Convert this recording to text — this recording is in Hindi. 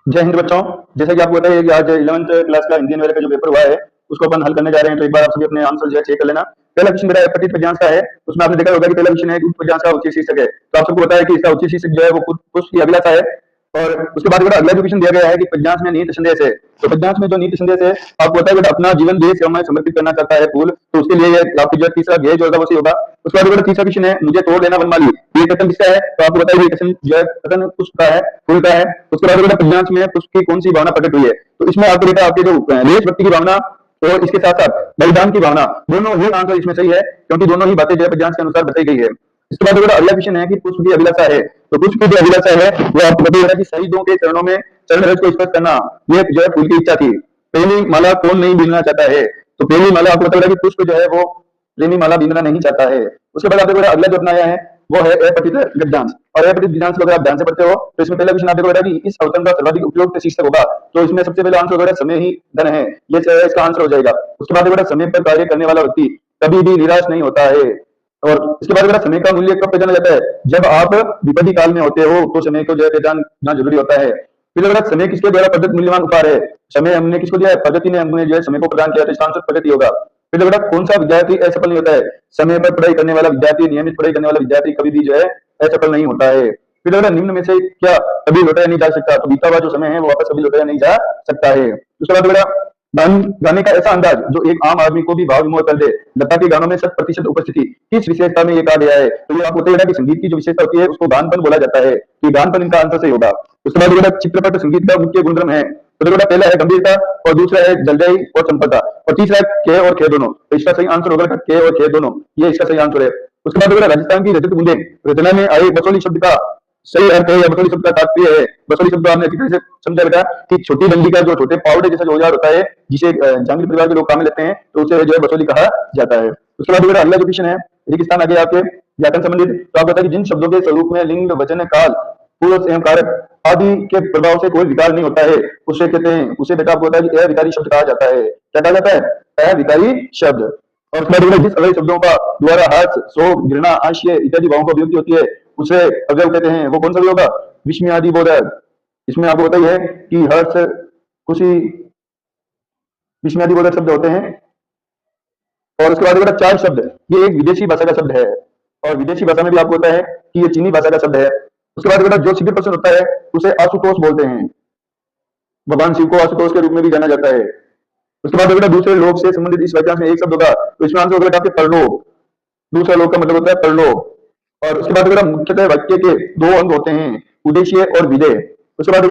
जय हिंद बच्चों। जैसा कि आपको पता है कि आज 11th क्लास का इंडियन वगैरह का जो पेपर हुआ है उसको अपन हल करने जा रहे हैं, तो एक बार आप सभी अपने आंसर जो है चेक कर लेना। पहला क्वेश्चन मेरा पठित पद्यांश का है। उसमें आपने देखा होगा कि पहला क्वेश्चन है कि पद्यांश का उचित शीर्षक है। तो आप सबको पता है कि इसका उचित शीर्षक जो है वो पुष्प की अभिलाषा है। और उसके बाद बेटा अगला जो क्वेश्चन दिया गया है कि पद्यांश में नीति संदेश है। तो पद्यांश में जो नीति संदेश है, आपको पता है बेटा अपना जीवन देश सेवा में समर्पित करना चाहता है फूल, तो उसके लिए आपकी जो तीसरा ध्येय जो होगा वो सही होगा। उसके बाद बेटा तीसरा क्वेश्चन है मुझे तोड़ लेना वनमाली, ये कथन किसका है? तो आपको पता है ये कथन जो है कथन पुष्प का है, फूल का है। उसके बाद बेटा पद्यांश में पुष्प की कौन सी भावना प्रकट हुई है? तो इसमें आपको बेटा आपके जो देशभक्ति की भावना और इसके साथ साथ बलिदान की भावना, दोनों ही आंसर इसमें सही है, क्योंकि दोनों ही बातें जो है पद्यांश के अनुसार बताई गई है। इसके बाद बेटा अगला क्वेश्चन है कि पुष्प की अभिलाषा है। तो पुष्प की जो अभिलाषा है वो आपको बताइएगा कि शहीदों के चरणों में चरण रज को स्पर्श करना, ये जो है फूल की इच्छा थी। पहली माला कौन नहीं बीनना चाहता है? तो पहली माला आपको बताइएगा कि पुष्प जो है वो प्रेमी माला बीनना नहीं चाहता है। उसके बाद आपको अगला जो अपनाया है वो है अपठित गद्यांश। और अपठित गद्यांश को अगर आप ध्यान से पढ़ते हो तो इसमें पहला क्वेश्चन आपको बेटा कि इस अवतरण का सर्वाधिक उपयोग शीर्षक होगा। तो इसमें सबसे पहला आंसर होगा समय ही धन है, ये इसका आंसर हो जाएगा। उसके बाद बेटा समय पर कार्य करने वाला व्यक्ति कभी भी निराश नहीं होता है। और इसके बाद बेटा समय का मूल्य कब पहचाना जाता है? जब आप विपत्ति काल में होते हो तो समय को जो है पहचानना जरूरी होता है। फिर अगर समय किसके द्वारा प्रदत्त मूल्यवान उपहार है? समय हमने किसको दिया है? प्रगति ने हमने जो है समय को प्रदान किया, तो इसका आंसर प्रगति होगा। फिर बेटा कौन सा विद्यार्थी असफल नहीं होता है? समय पर पढ़ाई करने वाला विद्यार्थी, नियमित पढ़ाई करने वाला विद्यार्थी कभी भी जो है असफल नहीं होता है। फिर बेटा निम्न में से क्या कभी लौटाया नहीं जा सकता? तो बीता हुआ जो समय है वो वापस कभी लौटाया नहीं जा सकता है। उसके बाद बेटा गाने का ऐसा अंदाज जो एक आम आदमी को भी भाव विमोह कर दे, लता के गानों में 100% उपस्थिति किस विशेषता में ये कहा गया है? तो ये आपको बताइएगा कि संगीत की जो विशेषता होती है उसको गानपन बोला जाता है, कि गानपन इनका आंसर सही होगा। उसके बाद बेटा चित्रपट संगीत का मुख्य गुणधर्म है। तो बेटा पहला है गंभीरता, और दूसरा है जलदाई और चंपकता, और तीसरा है के और खे दोनों। तो इसका सही आंसर होगा के और खे दोनों, ये इसका सही आंसर है। उसके बाद बेटा राजस्थान की रजत बूंदे रचना में आए बसोली शब्द का सही अर्थ है या बसोली शब्द का तात्पर्य है? बसोली शब्द आपने अच्छी तरह से समझा बेटा कि छोटी डंडी का जो छोटे पावड़े जैसा जो औजार होता है जिसे जंगली परिवार के लोग काम में लेते हैं, तो उसे जो है बसोली कहा जाता है। उसके बाद बेटा अगला जो क्वेश्चन है रेगिस्तान आगे आपके व्याकरण संबंधित। तो आप बताइए जिन शब्दों के स्वरूप में लिंग वचन काल पूर्व एवं कारक आदि के प्रभाव से कोई विकार नहीं होता है, उसे कहते हैं, उसे बेटा आपको बताया कि अविकारी शब्द कहा जाता है। क्या कहा जाता है? अविकारी शब्द। और उसके बाद जिस अवयव शब्दों का द्वारा हर्ष, शोक, घृणा, हास्य इत्यादि भावों को अभिव्यक्ति होती है उसे अवयव कहते हैं। वो कौन सा अवयव होगा? विस्मयादि बोधक। इसमें आपको बताइए कि हर्ष, खुशी, विस्मयादि बोधक शब्द होते हैं। और उसके बाद बेटा चार शब्द, ये एक विदेशी भाषा का शब्द है, और विदेशी भाषा में भी आपको होता है कि ये चीनी भाषा का शब्द है। उसके बाद बेटा जो शिव प्रसन्न होता है उसे आशुतोष बोलते हैं, भगवान शिव को आशुतोष के रूप में भी जाना जाता है। उसके बाद बेटा दूसरे लोग से संबंधित इस वाक्यांश में एक शब्द होगा, तो इसमें आंसर होगा बेटा आपके परलोक। दूसरा लोक का मतलब होता है परलोक। और उसके बाद बेटा मुख्यतः वाक्य के दो अंग होते हैं, उद्देश्य और विधेय। उसके बाद